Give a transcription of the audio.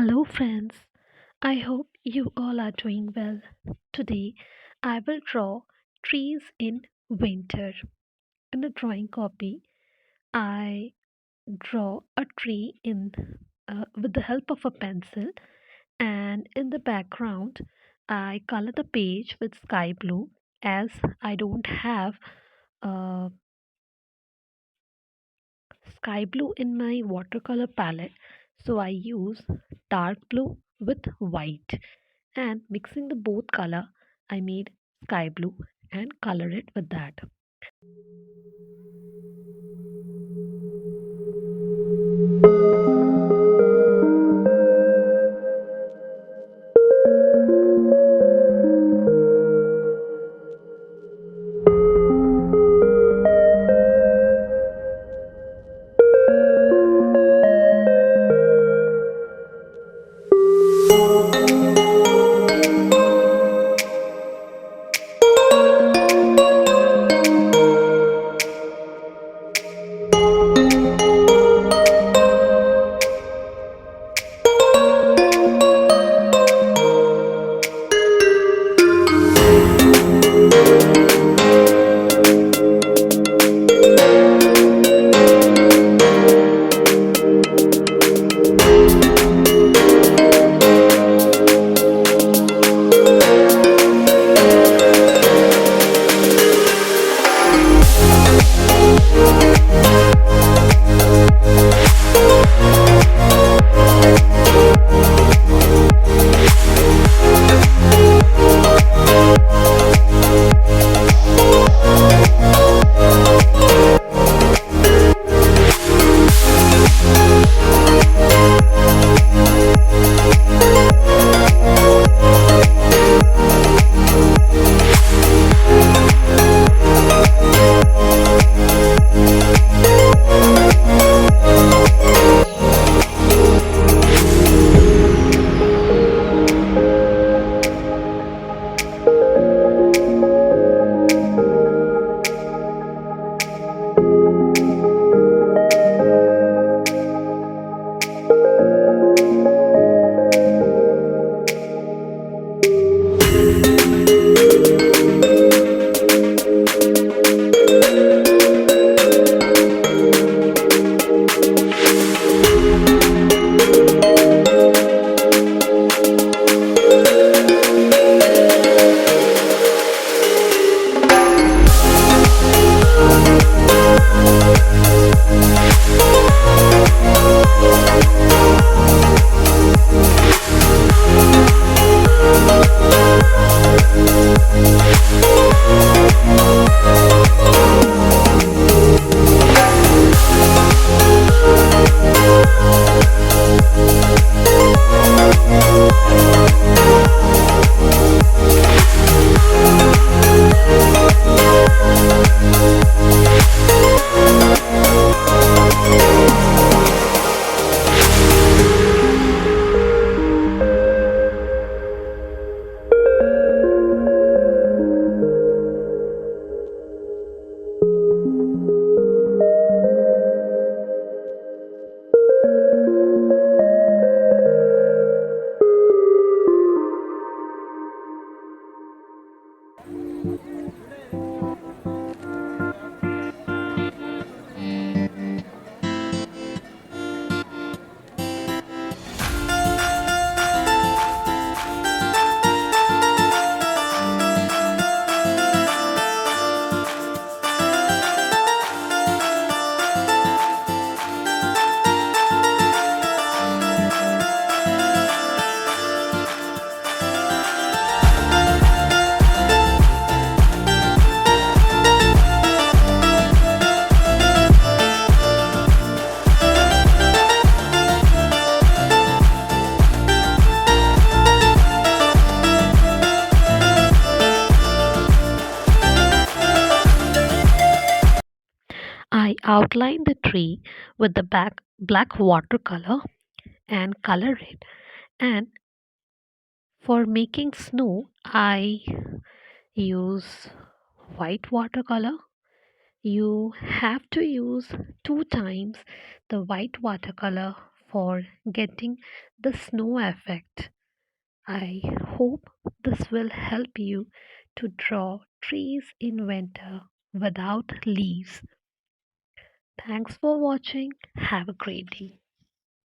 Hello, friends. I hope you all are doing well. Today, I will draw trees in winter. In a drawing copy, I draw a tree in with the help of a pencil, and in the background, I color the page with sky blue as I don't have uh, sky blue in my watercolor palette, so I use dark blue with white. And mixing the both color, I made sky blue and color it with that. I outline the tree with the black watercolor and color it. And for making snow, I use white watercolor. You have to use two times the white watercolor for getting the snow effect. I hope this will help you to draw trees in winter without leaves. Thanks for watching. Have a great day.